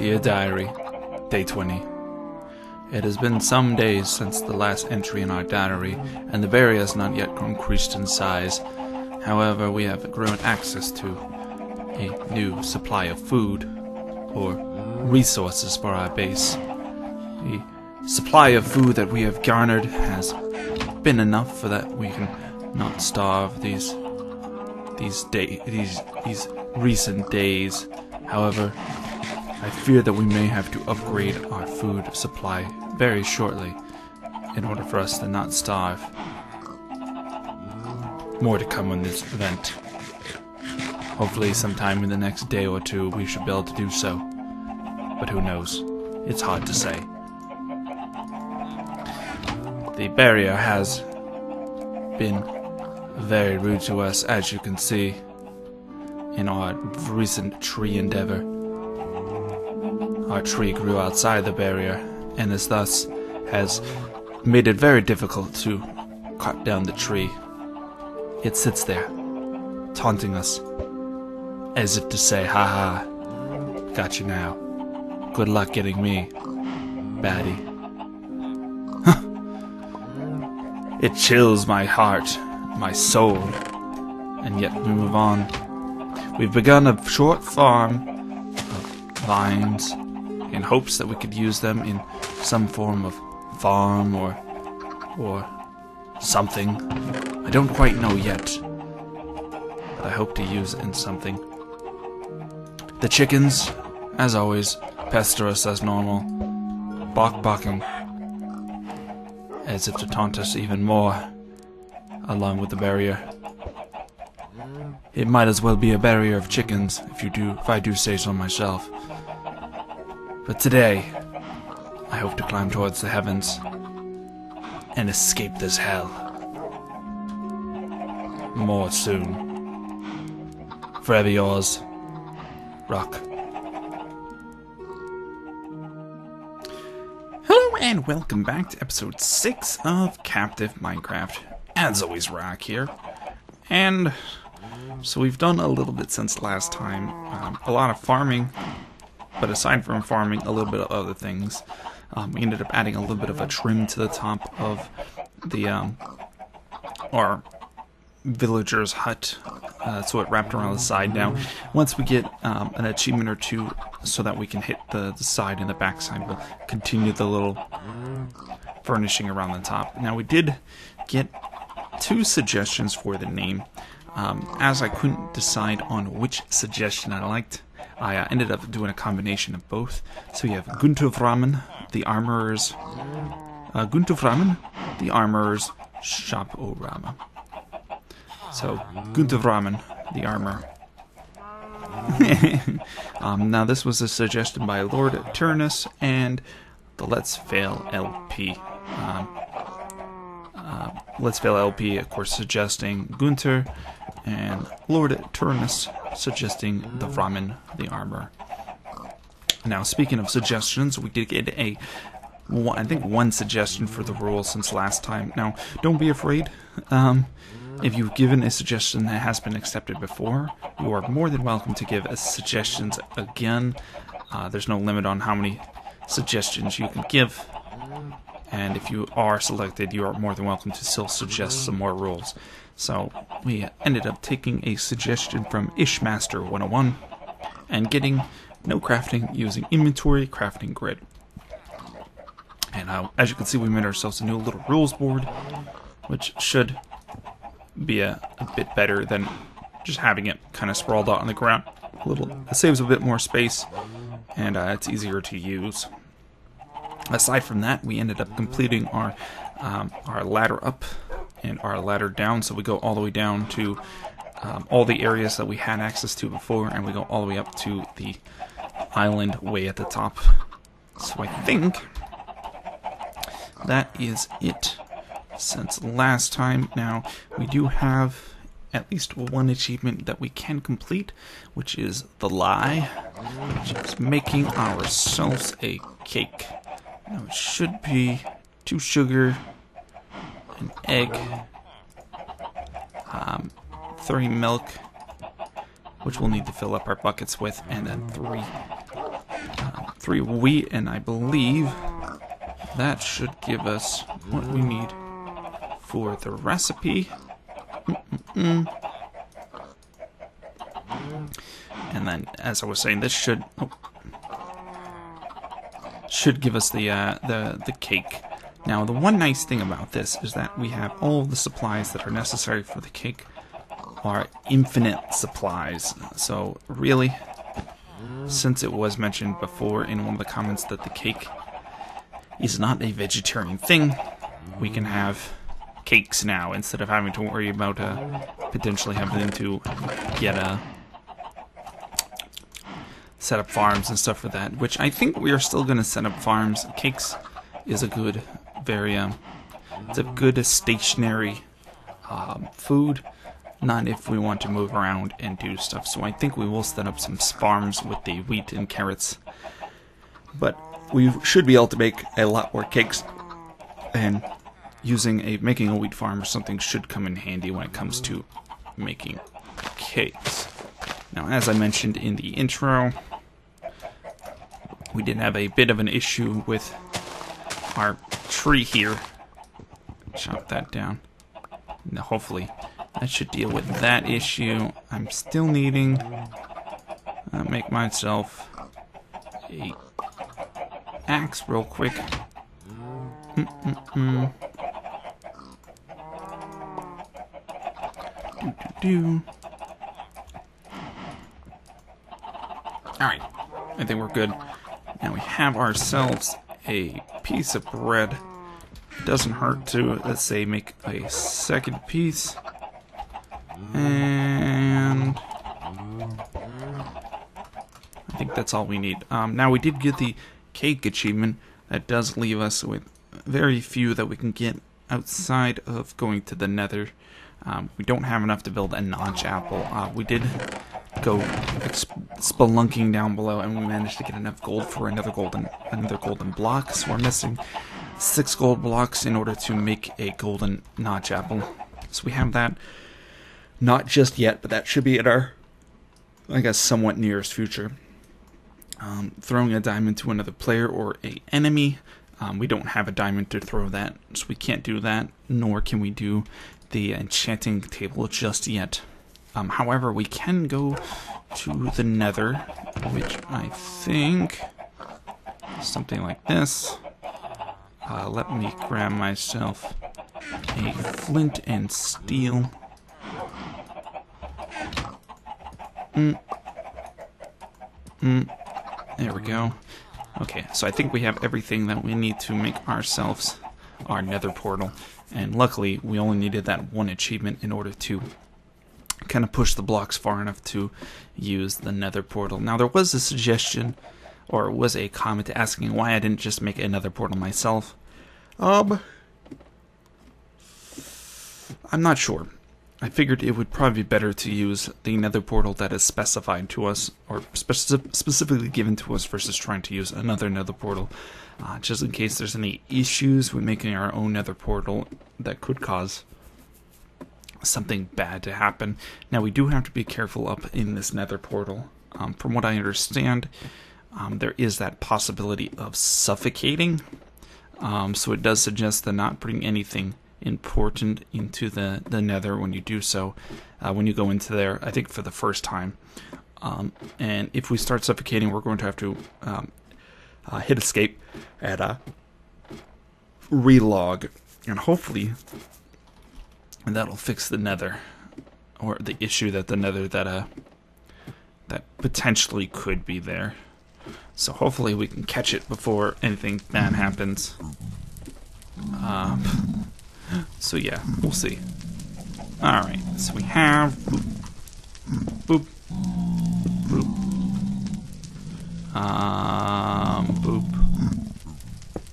Dear Diary, Day 20. It has been some days since the last entry in our diary, and the barrier has not yet increased in size. However, we have grown access to a new supply of food, or resources for our base. The supply of food that we have garnered has been enough for that we can not starve these recent days. However, I fear that we may have to upgrade our food supply very shortly in order for us to not starve. More to come on this event. Hopefully sometime in the next day or two we should be able to do so. But who knows? It's hard to say. The barrier has been very rude to us, as you can see in our recent tree endeavor. Our tree grew outside the barrier, and thus has made it very difficult to cut down the tree. It sits there, taunting us, as if to say, "Ha ha, got you now. Good luck getting me, baddie." It chills my heart, my soul, and yet we move on. We've begun a short farm of vines in hopes that we could use them in some form of farm or something. I don't quite know yet, but I hope to use it in something. The chickens, as always, pester us as normal, barking, as if to taunt us even more, along with the barrier. It might as well be a barrier of chickens, if I do say so myself. But today, I hope to climb towards the heavens and escape this hell. More soon. Forever yours, Rock. Hello and welcome back to episode 6 of Captive Minecraft. As always, Rock here. And so we've done a little bit since last time. A lot of farming. But aside from farming, a little bit of other things. We ended up adding a little bit of a trim to the top of the our villager's hut, so it wrapped around the side. Now, once we get an achievement or two, so that we can hit the side and the back side, we'll continue the little furnishing around the top. Now, we did get 2 suggestions for the name. As I couldn't decide on which suggestion I liked, I ended up doing a combination of both. So you have Guntuvramen, the Armorer's Shop-O-Rama. So Guntuvramen, the Armor. Now this was a suggestion by Lord Turnus and the Let's Fail LP. Let's Fail LP, of course, suggesting Gunter, and Lord Turnus suggesting the Vramen, the Armor. Now, speaking of suggestions, we did get I think one suggestion for the rules since last time. Now, don't be afraid. If you've given a suggestion that has been accepted before, you are more than welcome to give suggestions again. There's no limit on how many suggestions you can give. And if you are selected, you are more than welcome to still suggest some more rules. So we ended up taking a suggestion from Ishmaster 101 and getting no crafting using inventory crafting grid. And as you can see, we made ourselves a new little rules board, which should be a bit better than just having it kind of sprawled out on the ground. It saves a bit more space, and it's easier to use. Aside from that, we ended up completing our ladder up and our ladder down, so we go all the way down to all the areas that we had access to before, and we go all the way up to the island way at the top. So I think that is it since last time. Now, we do have at least one achievement that we can complete, which is the lie, which is making ourselves a cake. Now, it should be 2 sugar, an egg, 3 milk, which we'll need to fill up our buckets with, and then 3 3 wheat, and I believe that should give us what we need for the recipe. And then, as I was saying, this should give us the cake. Now, the one nice thing about this is that we have all the supplies that are necessary for the cake are infinite supplies. So really, since it was mentioned before in one of the comments that the cake is not a vegetarian thing, we can have cakes now instead of having to worry about potentially having to get set up farms and stuff for that, which I think we are still going to set up farms. Cakes is a good, it's a good stationary food, not if we want to move around and do stuff. So I think we will set up some farms with the wheat and carrots, but we should be able to make a lot more cakes, and making a wheat farm or something should come in handy when it comes to making cakes. Now, as I mentioned in the intro, we did have a bit of an issue with our tree here. Chop that down. Now, hopefully that should deal with that issue. I'm still needing make myself a axe real quick. Alright, I think we're good. Now we have ourselves a piece of bread. Doesn't hurt to, let's say, make a second piece. And I think that's all we need. Now we did get the cake achievement. That does leave us with very few that we can get outside of going to the nether. We don't have enough to build a notch apple. We did go spelunking down below, and we managed to get enough gold for another golden block. So we're missing 6 gold blocks in order to make a golden notch apple. So we have that. Not just yet, but that should be at our, I guess, somewhat nearest future. Throwing a diamond to another player or a enemy. We don't have a diamond to throw that, so we can't do that, nor can we do the enchanting table just yet. However, we can go to the nether, which I think something like this. Let me grab myself a flint and steel. There we go. Okay, so I think we have everything that we need to make ourselves our nether portal. And luckily, we only needed that one achievement in order to kind of push the blocks far enough to use the nether portal. Now, there was a suggestion, or it was a comment asking why I didn't just make another portal myself. I'm not sure. I figured it would probably be better to use the nether portal that is specified to us, or specifically given to us, versus trying to use another nether portal, just in case there's any issues with making our own nether portal that could cause something bad to happen. Now, we do have to be careful up in this nether portal. From what I understand, there is that possibility of suffocating, so it does suggest to not bring anything important into the nether when you do so, when you go into there, I think for the first time. And if we start suffocating, we're going to have to hit escape and relog, and hopefully that'll fix the nether, or the issue that the nether that potentially could be there. So hopefully we can catch it before anything bad happens. So yeah, we'll see. Alright, so we have boop, boop, boop, boop,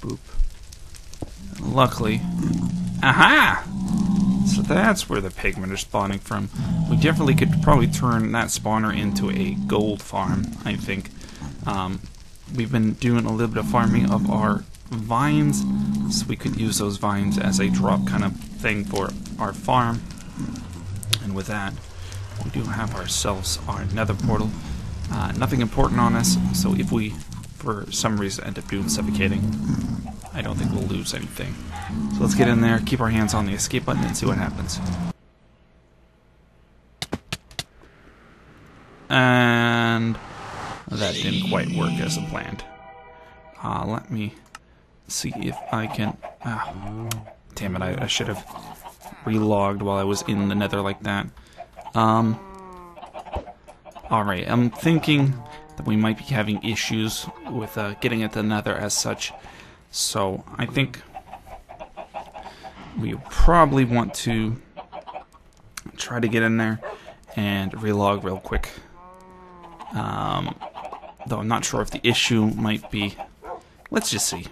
boop. Luckily, aha! So that's where the pigmen are spawning from. We definitely could probably turn that spawner into a gold farm, I think. We've been doing a little bit of farming of our vines, so we could use those vines as a drop kind of thing for our farm. And with that, we do have ourselves our nether portal. Nothing important on us, so if we for some reason end up doing suffocating, I don't think we'll lose anything. So let's get in there, keep our hands on the escape button, and see what happens. And that didn't quite work as planned. Let me see if I can... damn it, I should have relogged while I was in the nether like that. Alright, I'm thinking that we might be having issues with getting at the nether as such. So I think we probably want to try to get in there and relog real quick. Though I'm not sure if the issue might be... Let's just see.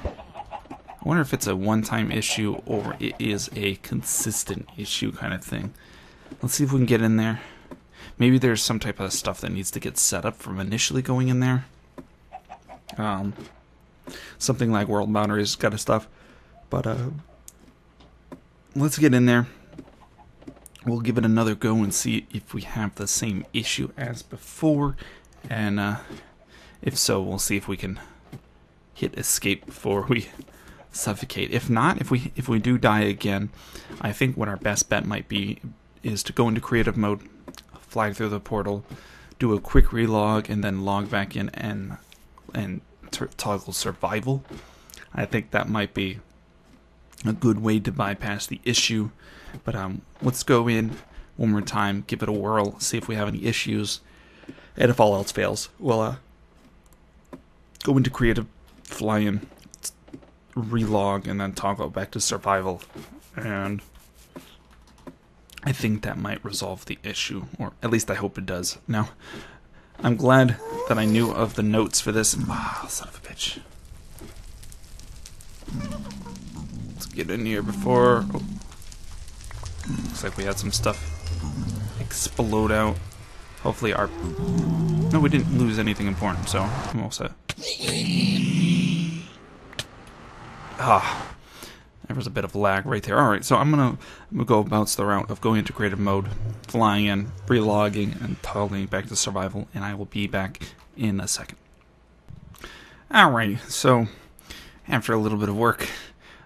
I wonder if it's a one-time issue or it is a consistent issue kind of thing. Let's see if we can get in there. Maybe there's some type of stuff that needs to get set up from initially going in there. Something like world boundaries kind of stuff. But let's get in there. We'll give it another go and see if we have the same issue as before. And if so, we'll see if we can hit escape before we suffocate. If not, if we do die again, I think what our best bet might be is to go into creative mode, fly through the portal, do a quick relog, and then log back in and toggle survival. I think that might be a good way to bypass the issue. But let's go in one more time, give it a whirl, see if we have any issues, and if all else fails, we'll go into creative, fly in, relog, and then toggle back to survival. And I think that might resolve the issue, or at least I hope it does. Now, I'm glad that I knew of the notes for this. Ah, son of a bitch. Let's get in here before... Oh. Looks like we had some stuff explode out. Hopefully our... No, we didn't lose anything important, so I'm all set. There was a bit of lag right there. Alright, so I'm gonna go about the route of going into creative mode, flying in, relogging, and toggling back to survival, and I will be back in a second. Alright, so after a little bit of work,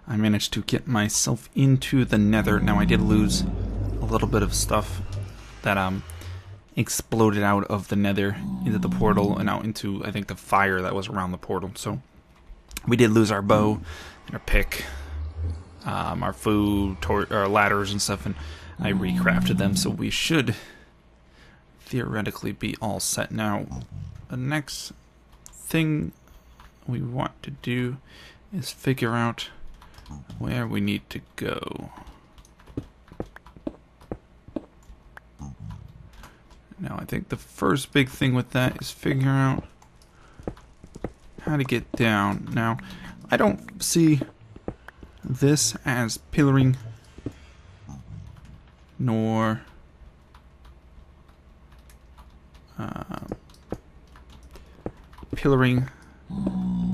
I managed to get myself into the nether. Now, I did lose a little bit of stuff that exploded out of the nether into the portal and out into, I think, the fire that was around the portal. So we did lose our bow and our pick, our food, our ladders and stuff, and I recrafted them, so we should theoretically be all set. Now, the next thing we want to do is figure out where we need to go. Now, I think the first big thing with that is figure out how to get down. Now, I don't see this as pillaring, nor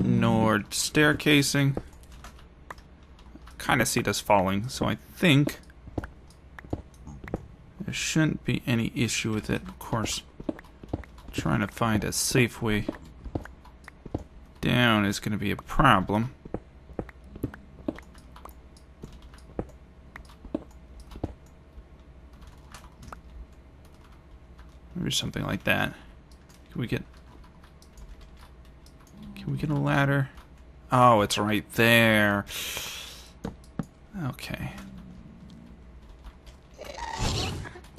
nor staircasing. Kind of see this falling, so I think there shouldn't be any issue with it. Of course, trying to find a safe way down is going to be a problem. Maybe something like that. Can we get a ladder? Oh, it's right there. Okay.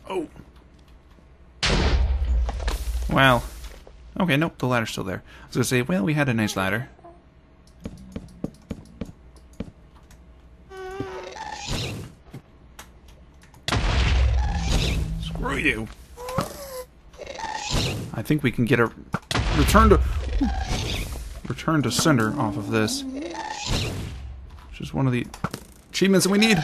Oh. Well. Okay, nope, the ladder's still there. I was gonna say, well, we had a nice ladder. Screw you. I think we can get a return to sender off of this. Which is one of the achievements that we need.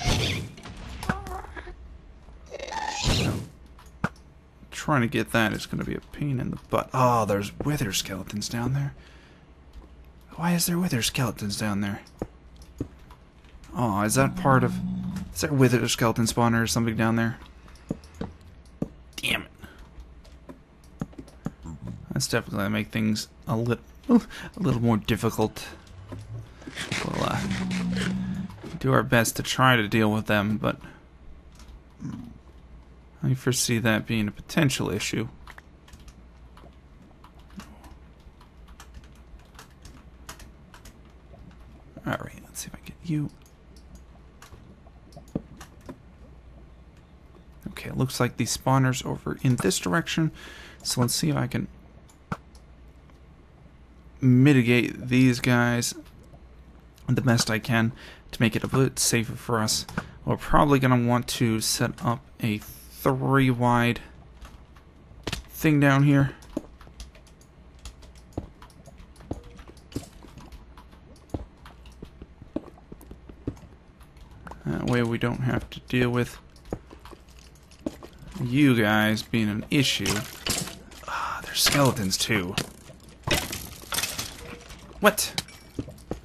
Trying to get that is going to be a pain in the butt. Oh, there's wither skeletons down there. Why is there wither skeletons down there? Oh, is that part of... Is there a wither skeleton spawner or something down there? Damn it. That's definitely going to make things a a little more difficult. We'll do our best to try to deal with them, but I foresee that being a potential issue. Alright, let's see if I get you. Okay, it looks like the spawner's over in this direction, so let's see if I can mitigate these guys the best I can to make it a bit safer for us. We're probably going to want to set up a 3-wide thing down here. That way we don't have to deal with you guys being an issue. There's skeletons too. What?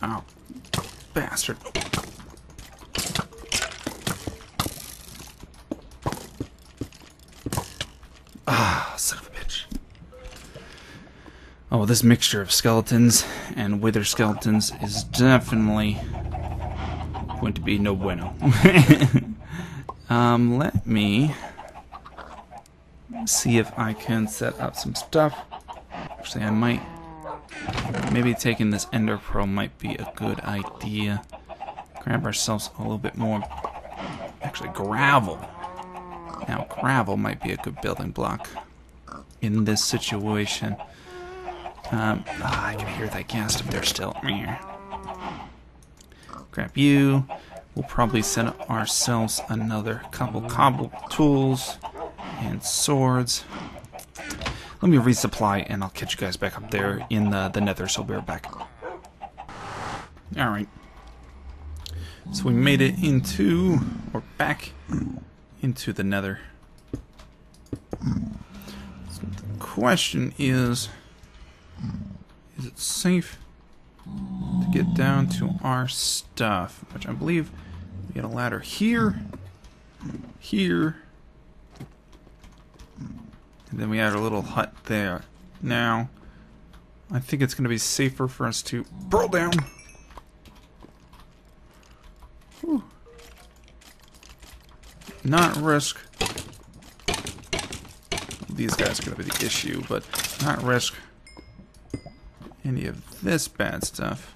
Oh, bastard. Son of a bitch. Oh, this mixture of skeletons and wither skeletons is definitely going to be no bueno. Let me see if I can set up some stuff. Actually, I might. Maybe taking this Ender Pearl might be a good idea. Grab ourselves a little bit more. Actually, gravel. Now, gravel might be a good building block in this situation. I can hear that ghast up there still. Grab you. We'll probably set up ourselves another couple cobble tools and swords. Let me resupply, and I'll catch you guys back up there in the nether, so we'll be right back. Alright. So we made it into, or back into the nether. So the question is it safe to get down to our stuff? Which I believe we get a ladder here, here, and then we add a little hut there. Now, I think it's going to be safer for us to burrow down. Whew. Not risk. These guys are going to be the issue, but not risk any of this bad stuff.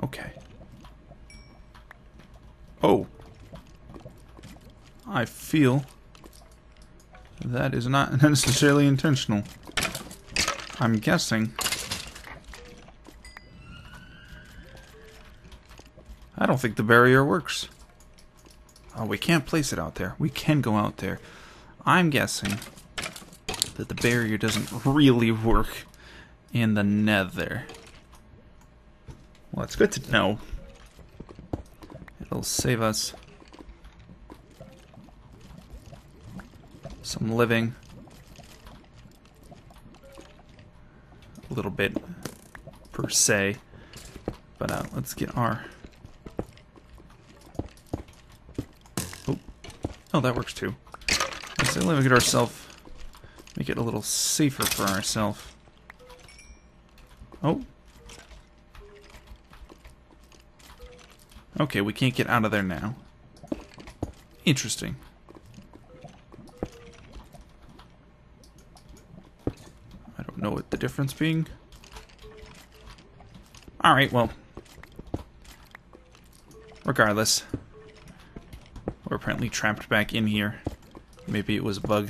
Okay. Oh. I feel that is not necessarily intentional. I'm guessing. I don't think the barrier works. Oh, we can't place it out there. We can go out there. I'm guessing that the barrier doesn't really work in the nether. Well, it's good to know. It'll save us some living. A little bit, per se. But let's get our... Oh, that works too. Let's get ourselves, make it a little safer for ourselves. Oh. Okay, we can't get out of there now. Interesting. I don't know what the difference being. Alright, well. Regardless. We're apparently trapped back in here. Maybe it was a bug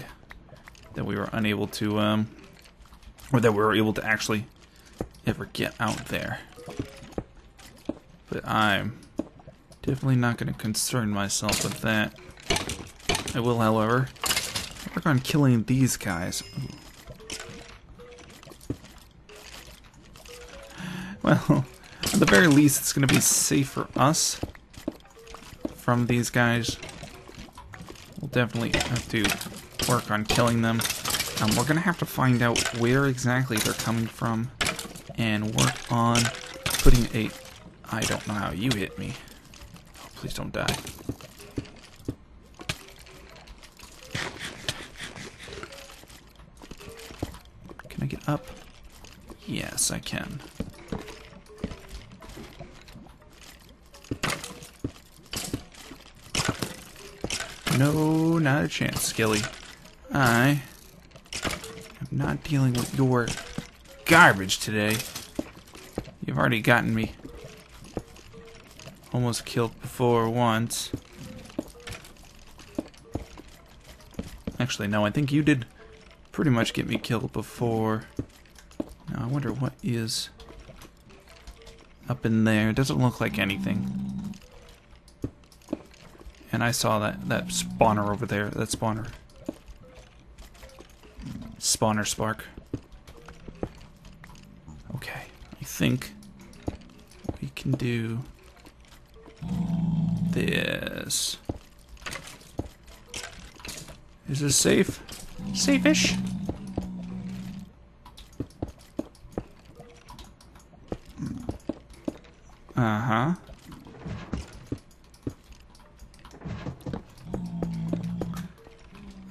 that we were unable to, or that we were able to actually ever get out there. But I'm definitely not going to concern myself with that. I will, however, work on killing these guys. Well, at the very least, it's going to be safe for us from these guys. We'll definitely have to work on killing them. We're going to have to find out where exactly they're coming from and work on putting a... I don't know how you hit me. Oh, please don't die. up? Yes, I can. No, not a chance, Skilly. I am not dealing with your garbage today. You've already gotten me almost killed before once. Actually, no, I think you did pretty much get me killed before. Now, I wonder what is up in there. It doesn't look like anything. And I saw that spawner over there. That spawner. Spawner spark. Okay, I think we can do this. Is this safe? Safe-ish? Uh-huh.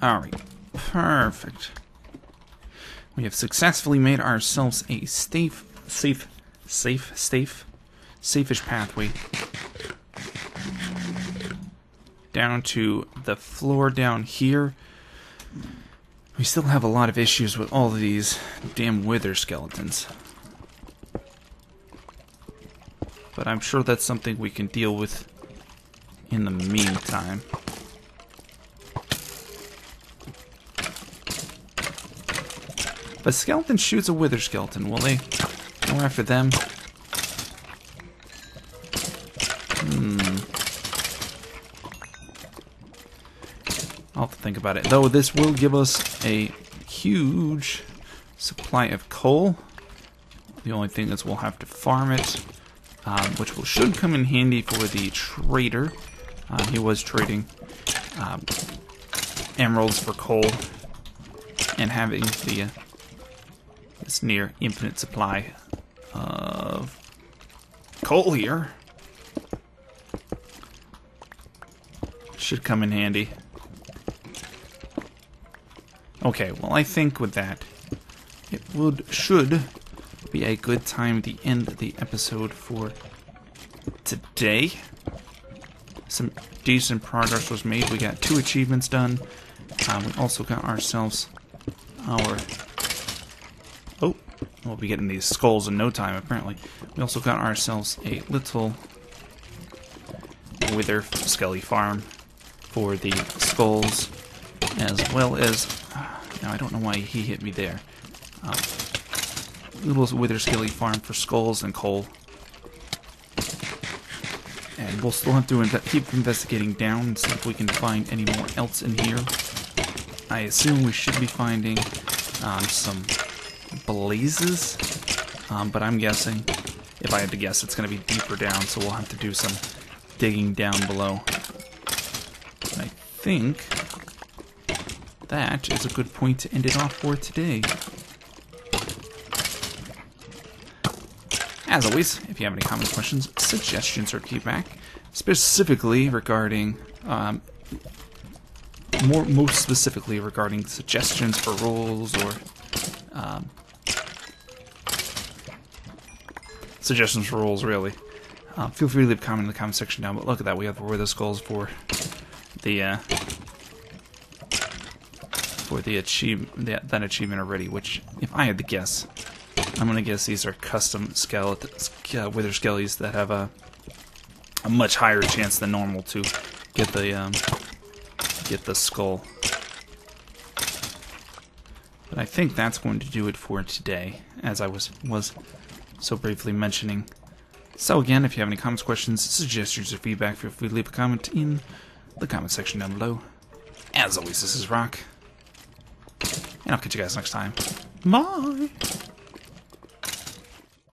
Alright. Perfect. We have successfully made ourselves a safe-ish pathway down to the floor down here. We still have a lot of issues with all of these damn wither skeletons. But I'm sure that's something we can deal with in the meantime. If a skeleton shoots a wither skeleton, will they go after them? I'll have to think about it. Though this will give us a huge supply of coal. The only thing is we'll have to farm it, which should come in handy for the trader. He was trading emeralds for coal, and having this near infinite supply of coal here should come in handy. Okay, well, I think with that, it should be a good time to end the episode for today. Some decent progress was made. We got 2 achievements done. We also got ourselves our... Oh, we'll be getting these skulls in no time, apparently. We also got ourselves a little wither skelly farm for the skulls, as well as... Now, I don't know why he hit me there. Little wither skelly farm for skulls and coal. And we'll still have to keep investigating down and see if we can find any more else in here. I assume we should be finding some blazes, but I'm guessing, if I had to guess, it's going to be deeper down, so we'll have to do some digging down below. But I think that is a good point to end it off for today. As always, if you have any comments, questions, suggestions, or feedback, specifically regarding, most specifically regarding suggestions for roles or suggestions for roles, really, feel free to leave a comment in the comment section down. But look at that, we have the wither skulls for the that achievement already. Which, if I had to guess, I'm gonna guess these are custom wither skellies that have a much higher chance than normal to get the skull. But I think that's going to do it for today, as I was so briefly mentioning. So again, if you have any comments, questions, suggestions, or feedback, feel free to leave a comment in the comment section down below. As always, this is Rock, and I'll catch you guys next time. Bye!